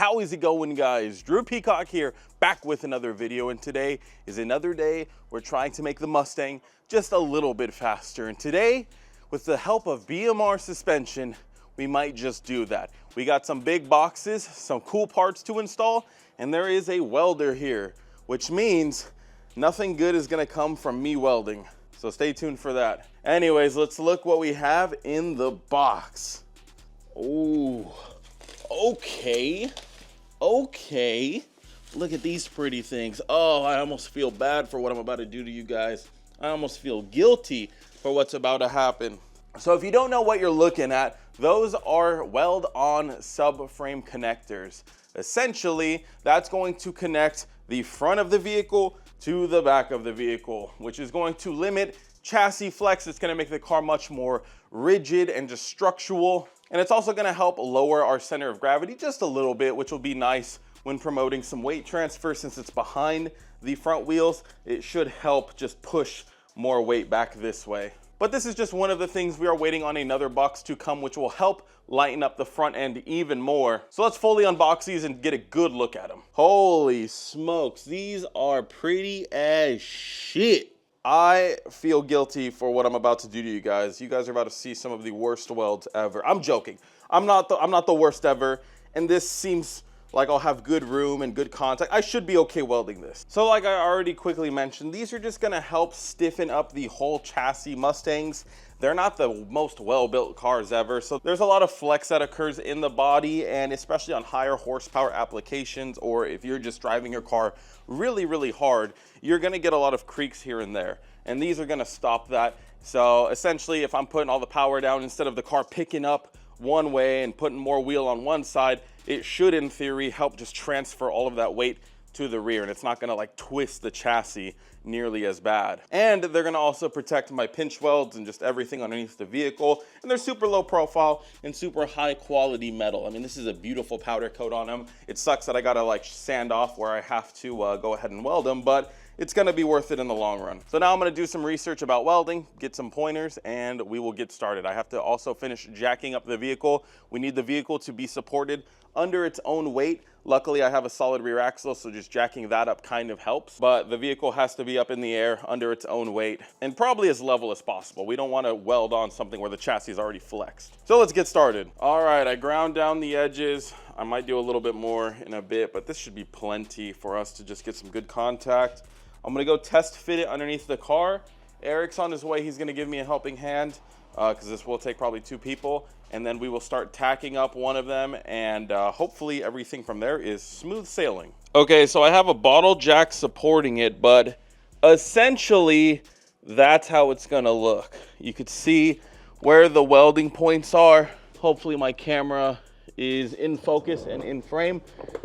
How is it going, guys? Drew Peacock here, back with another video, and today is another day we're trying to make the Mustang just a little bit faster. And today, with the help of BMR suspension, we might just do that. We got some big boxes, some cool parts to install, and there is a welder here, which means nothing good is gonna come from me welding. So stay tuned for that. Anyways, let's look what we have in the box. Ooh. Okay, look at these pretty things. Oh, I almost feel bad for what I'm about to do to you guys. I almost feel guilty for what's about to happen. So if you don't know what you're looking at, those are weld-on subframe connectors. Essentially, that's going to connect the front of the vehicle to the back of the vehicle, which is going to limit chassis flex. It's gonna make the car much more rigid and just structural. And it's also gonna help lower our center of gravity just a little bit, which will be nice when promoting some weight transfer. Since it's behind the front wheels, it should help just push more weight back this way. But this is just one of the things. We are waiting on another box to come, which will help lighten up the front end even more. So let's fully unbox these and get a good look at them. Holy smokes, these are pretty as shit. I feel guilty for what I'm about to do to you guys. You guys are about to see some of the worst welds ever. I'm joking. I'm not the worst ever, and this seems like I'll have good room and good contact. I should be okay welding this. So like I already quickly mentioned, these are just gonna help stiffen up the whole chassis. Mustangs, they're not the most well-built cars ever, so there's a lot of flex that occurs in the body, and especially on higher horsepower applications, or if you're just driving your car really hard, you're gonna get a lot of creaks here and there, and these are gonna stop that. So essentially, if I'm putting all the power down, instead of the car picking up one way and putting more wheel on one side, it should in theory help just transfer all of that weight to the rear, and it's not gonna like twist the chassis nearly as bad. And they're gonna also protect my pinch welds and just everything underneath the vehicle. And they're super low profile and super high quality metal. I mean, this is a beautiful powder coat on them. It sucks that I gotta like sand off where I have to go ahead and weld them, but it's gonna be worth it in the long run. So now I'm gonna do some research about welding, get some pointers, and we will get started. I have to also finish jacking up the vehicle. We need the vehicle to be supported under its own weight. Luckily, I have a solid rear axle, so just jacking that up kind of helps. But the vehicle has to be up in the air under its own weight and probably as level as possible. We don't want to weld on something where the chassis is already flexed. So let's get started. All right, I ground down the edges. I might do a little bit more in a bit, but this should be plenty for us to just get some good contact. I'm gonna go test fit it underneath the car. Eric's on his way. He's gonna give me a helping hand because this will take probably 2 people. And then we will start tacking up one of them, and hopefully everything from there is smooth sailing. Okay, so I have a bottle jack supporting it, but essentially that's how it's gonna look. You could see where the welding points are. Hopefully my camera is in focus and in frame,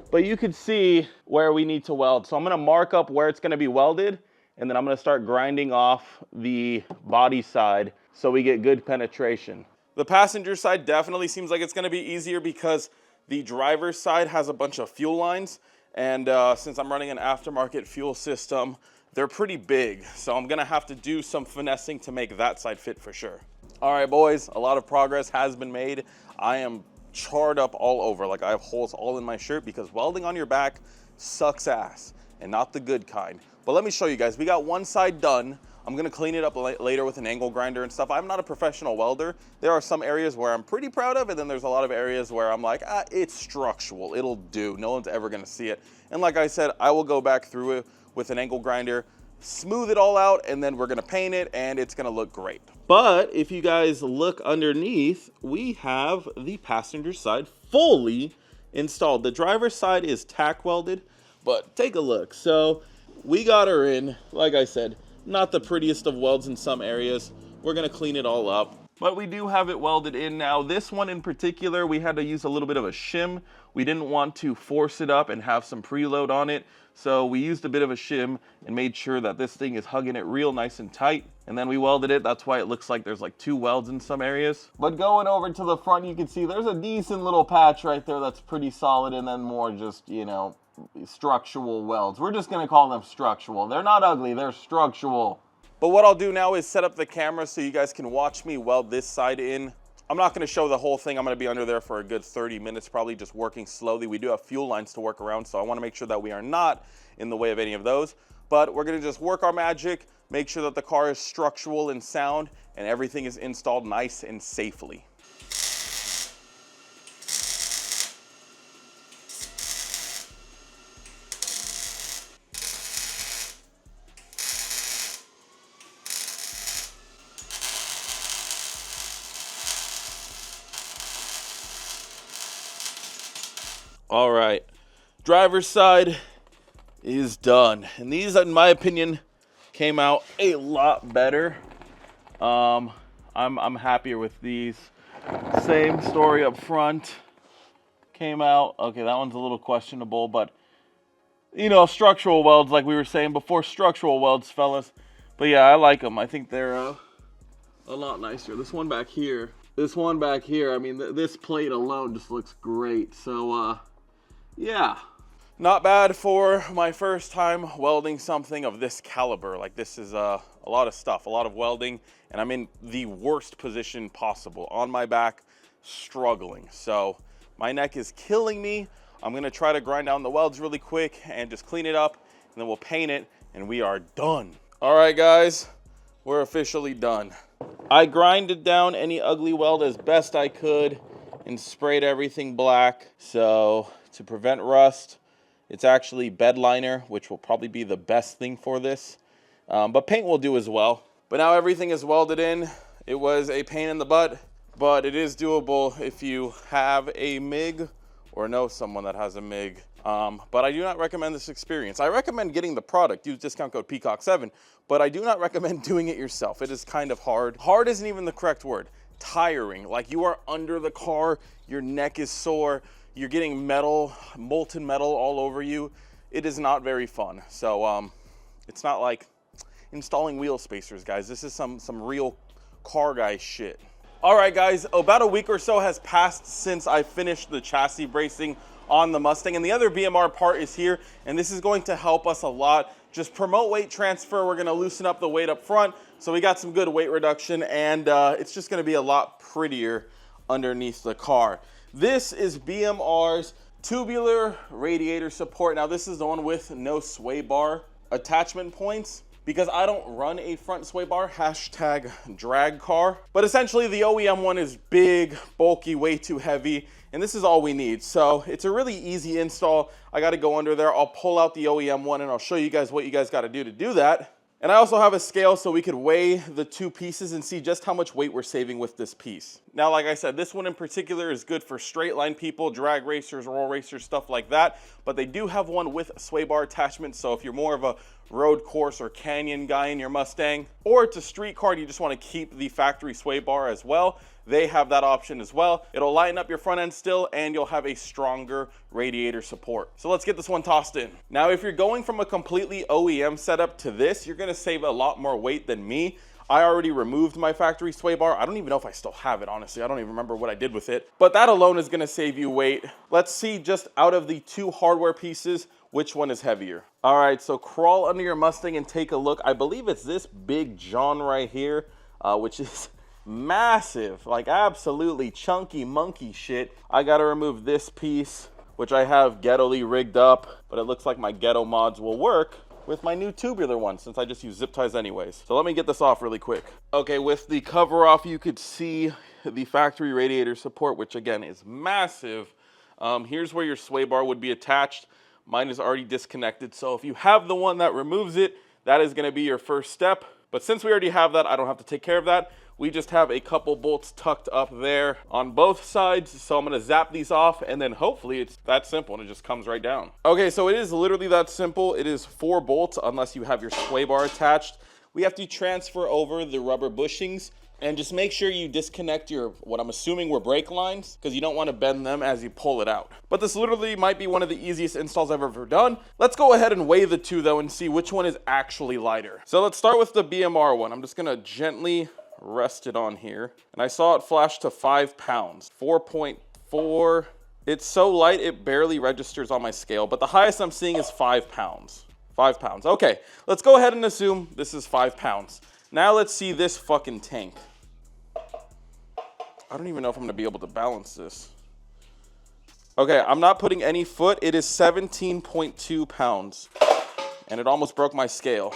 but you could see where we need to weld. So I'm gonna mark up where it's gonna be welded, and then I'm gonna start grinding off the body side so we get good penetration. The passenger side definitely seems like it's gonna be easier because the driver's side has a bunch of fuel lines, and since I'm running an aftermarket fuel system, they're pretty big. So I'm gonna have to do some finessing to make that side fit for sure. All right, boys, a lot of progress has been made. I am charred up all over, like I have holes all in my shirt because welding on your back sucks ass, and not the good kind. But let me show you guys, we got one side done. I'm gonna clean it up later with an angle grinder and stuff. I'm not a professional welder. There are some areas where I'm pretty proud of, and then there's a lot of areas where I'm like, it's structural, it'll do. No one's ever gonna see it. And like I said, I will go back through it with an angle grinder, smooth it all out, and then we're gonna paint it, and it's gonna look great. But if you guys look underneath, we have the passenger side fully installed. The driver's side is tack welded, but take a look. So we got her in, like I said, not the prettiest of welds in some areas. We're gonna clean it all up, but we do have it welded in now. This one in particular, we had to use a little bit of a shim. We didn't want to force it up and have some preload on it, so we used a bit of a shim and made sure that this thing is hugging it real nice and tight. And then we welded it. That's why it looks like there's like 2 welds in some areas. But going over to the front, you can see there's a decent little patch right there that's pretty solid, and then more just, you know, structural welds. We're just gonna call them structural. They're not ugly, they're structural. But what I'll do now is set up the camera so you guys can watch me weld this side in I'm not going to show the whole thing. I'm going to be under there for a good 30 minutes, probably just working slowly. We do have fuel lines to work around, so I want to make sure that we are not in the way of any of those. But we're going to just work our magic, make sure that the car is structural and sound, and everything is installed nice and safely. All right, driver's side is done. And these, in my opinion, came out a lot better. I'm happier with these. Same story up front. Came out, okay, that one's a little questionable, but you know, structural welds, like we were saying before, structural welds, fellas. But yeah, I like them. I think they're a lot nicer. This one back here, I mean, this plate alone just looks great. So, yeah, not bad for my first time welding something of this caliber. Like, this is a lot of stuff, a lot of welding, and I'm in the worst position possible, on my back, struggling. So my neck is killing me. I'm gonna try to grind down the welds really quick and just clean it up, and then we'll paint it, and we are done. All right, guys, we're officially done. I grinded down any ugly weld as best I could and sprayed everything black. So to prevent rust, it's actually bed liner, which will probably be the best thing for this. But paint will do as well. But now everything is welded in. It was a pain in the butt, but it is doable if you have a MIG or know someone that has a MIG. But I do not recommend this experience. I recommend getting the product. Use discount code Peacock7, but I do not recommend doing it yourself. It is kind of hard. Hard isn't even the correct word. Tiring. Like, you are under the car, your neck is sore, you're getting metal, molten metal all over you. It is not very fun. So it's not like installing wheel spacers, guys. This is some real car guy shit. All right, guys, about a week or so has passed since I finished the chassis bracing on the Mustang, and the other BMR part is here, and this is going to help us a lot. Just promote weight transfer. We're gonna loosen up the weight up front, so we got some good weight reduction, and it's just gonna be a lot prettier underneath the car. This is BMR's tubular radiator support. Now, this is the one with no sway bar attachment points, because I don't run a front sway bar, hashtag drag car. But essentially the OEM one is big, bulky, way too heavy, and this is all we need. So it's a really easy install. I gotta go under there. I'll pull out the OEM one and I'll show you guys what you guys gotta do that. And I also have a scale so we could weigh the two pieces and see just how much weight we're saving with this piece. Now, like I said, this one in particular is good for straight line people, drag racers, roll racers, stuff like that. But they do have one with sway bar attachment. So if you're more of a road course or canyon guy in your Mustang, or it's a street car and you just want to keep the factory sway bar as well, they have that option as well. It'll lighten up your front end still, and you'll have a stronger radiator support. So let's get this one tossed in. Now, if you're going from a completely OEM setup to this, you're gonna save a lot more weight than me. I already removed my factory sway bar. I don't even know if I still have it, honestly. I don't even remember what I did with it. But that alone is gonna save you weight. Let's see, just out of the two hardware pieces, which one is heavier. All right, so crawl under your Mustang and take a look. I believe it's this big John right here, which is massive, like absolutely chunky monkey shit. I gotta remove this piece, which I have ghetto-ly rigged up, but it looks like my ghetto mods will work with my new tubular one, since I just use zip ties anyways. So let me get this off really quick. Okay, with the cover off, you could see the factory radiator support, which again is massive. Here's where your sway bar would be attached. Mine is already disconnected, so if you have the one that removes it, that is gonna be your first step. But since we already have that, I don't have to take care of that. We just have a couple bolts tucked up there on both sides. So I'm gonna zap these off, and then hopefully it's that simple and it just comes right down. Okay, so it is literally that simple. It is 4 bolts unless you have your sway bar attached. We have to transfer over the rubber bushings, and just make sure you disconnect your, what I'm assuming were brake lines, because you don't want to bend them as you pull it out. But this literally might be one of the easiest installs I've ever done. Let's go ahead and weigh the two though and see which one is actually lighter. So let's start with the BMR one. I'm just gonna gently rest it on here, and I saw it flash to 5 pounds, 4.4. It's so light it barely registers on my scale, but the highest I'm seeing is 5 pounds. 5 pounds. Okay, let's go ahead and assume this is 5 pounds. Now let's see this fucking tank. I don't even know if I'm gonna be able to balance this. Okay, I'm not putting any foot. It is 17.2 pounds. And it almost broke my scale.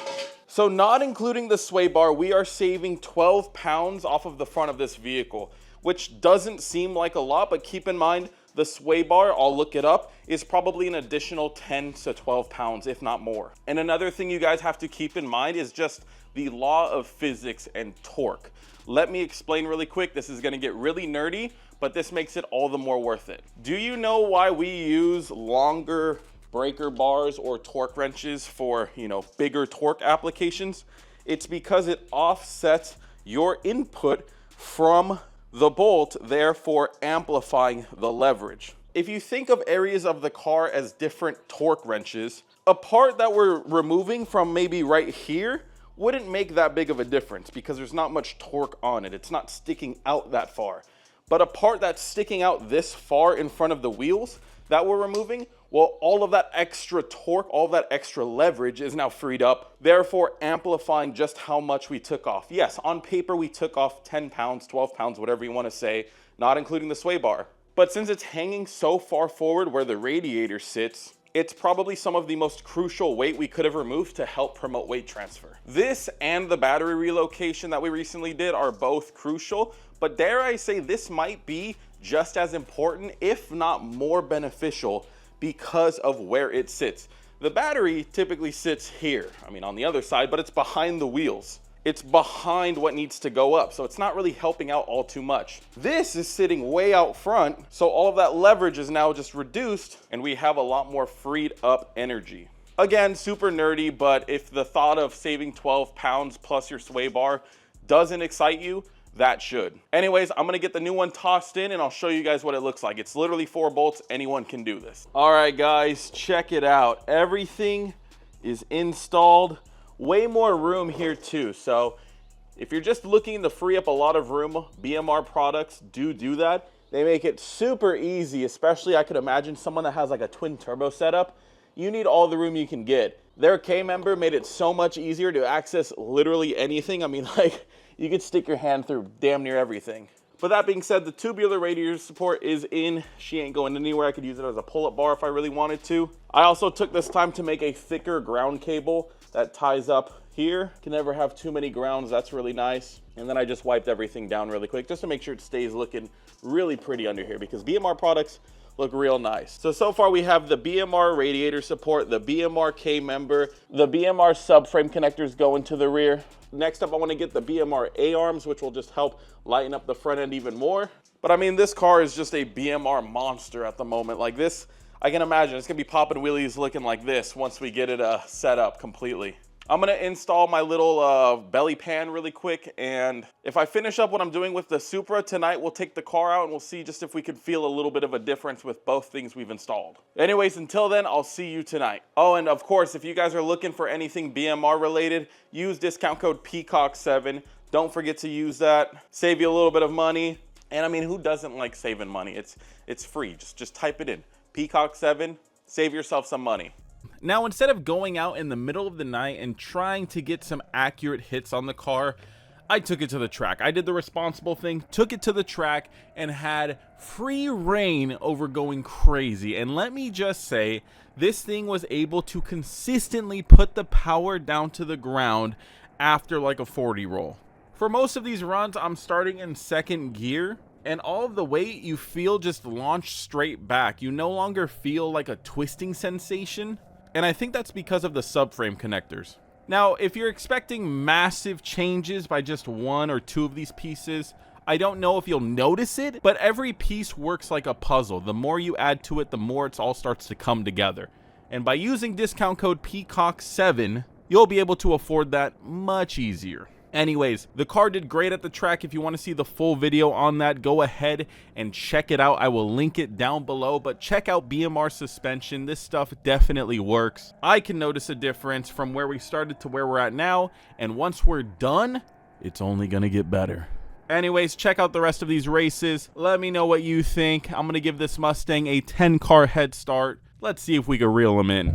So not including the sway bar, we are saving 12 pounds off of the front of this vehicle, which doesn't seem like a lot, but keep in mind, the sway bar, I'll look it up, is probably an additional 10 to 12 pounds, if not more. And another thing you guys have to keep in mind is just the law of physics and torque. Let me explain really quick. This is gonna get really nerdy, but this makes it all the more worth it. Do you know why we use longer breaker bars or torque wrenches for, bigger torque applications? It's because it offsets your input from the bolt, therefore amplifying the leverage. If you think of areas of the car as different torque wrenches, a part that we're removing from maybe right here wouldn't make that big of a difference because there's not much torque on it. It's not sticking out that far. But a part that's sticking out this far in front of the wheels that we're removing, well, all of that extra torque, all that extra leverage is now freed up, therefore amplifying just how much we took off. Yes, on paper we took off 10 pounds, 12 pounds, whatever you want to say, not including the sway bar. But since it's hanging so far forward where the radiator sits, it's probably some of the most crucial weight we could have removed to help promote weight transfer. This and the battery relocation that we recently did are both crucial, but dare I say this might be just as important, if not more beneficial, because of where it sits. The battery typically sits here, on the other side, but it's behind the wheels. It's behind what needs to go up, so it's not really helping out all too much. This is sitting way out front, so all of that leverage is now just reduced, and we have a lot more freed up energy. Again, super nerdy, but if the thought of saving 12 pounds plus your sway bar doesn't excite you, that should. Anyways, I'm gonna get the new one tossed in and I'll show you guys what it looks like. It's literally 4 bolts, anyone can do this. All right guys, check it out. Everything is installed. Way more room here too. So if you're just looking to free up a lot of room, BMR products do that. They make it super easy, especially I could imagine someone that has like a twin turbo setup. You need all the room you can get. Their K member made it so much easier to access literally anything. You could stick your hand through damn near everything. But that being said, the tubular radiator support is in. She ain't going anywhere. I could use it as a pull-up bar if I really wanted to. I also took this time to make a thicker ground cable that ties up here. Can never have too many grounds. That's really nice. And then I just wiped everything down really quick just to make sure it stays looking really pretty under here because BMR products look real nice. So far we have the BMR radiator support, the BMR K member, the BMR subframe connectors going to the rear. Next up, I want to get the BMR A-arms, which will just help lighten up the front end even more. But this car is just a BMR monster at the moment. Like this, I can imagine it's gonna be popping wheelies looking like this once we get it set up completely. I'm gonna install my little belly pan really quick, and if I finish up what I'm doing with the Supra tonight, we'll take the car out and we'll see just if we can feel a little bit of a difference with both things we've installed. Anyways, until then, I'll see you tonight. Oh, and of course, if you guys are looking for anything BMR related, use discount code PEACOCK7. Don't forget to use that. Save you a little bit of money. And who doesn't like saving money? It's free. Just type it in. PEACOCK7. Save yourself some money. Now, instead of going out in the middle of the night and trying to get some accurate hits on the car, I took it to the track. I did the responsible thing, took it to the track, and had free reign over going crazy. And let me just say, this thing was able to consistently put the power down to the ground after like a 40 roll. For most of these runs, I'm starting in second gear, and all of the weight you feel just launched straight back. You no longer feel like a twisting sensation. And I think that's because of the subframe connectors. Now, if you're expecting massive changes by just 1 or 2 of these pieces, I don't know if you'll notice it, but every piece works like a puzzle. The more you add to it, the more it all starts to come together. And by using discount code PEACOCK7, you'll be able to afford that much easier. Anyways, the car did great at the track. If you want to see the full video on that, go ahead and check it out. I will link it down below, but check out BMR suspension. This stuff definitely works. I can notice a difference from where we started to where we're at now, and once we're done, it's only gonna get better. Anyways, check out the rest of these races. Let me know what you think. I'm gonna give this Mustang a 10-car head start. Let's see if we can reel them in.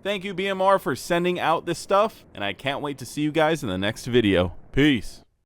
Thank you, BMR, for sending out this stuff, and I can't wait to see you guys in the next video. Peace.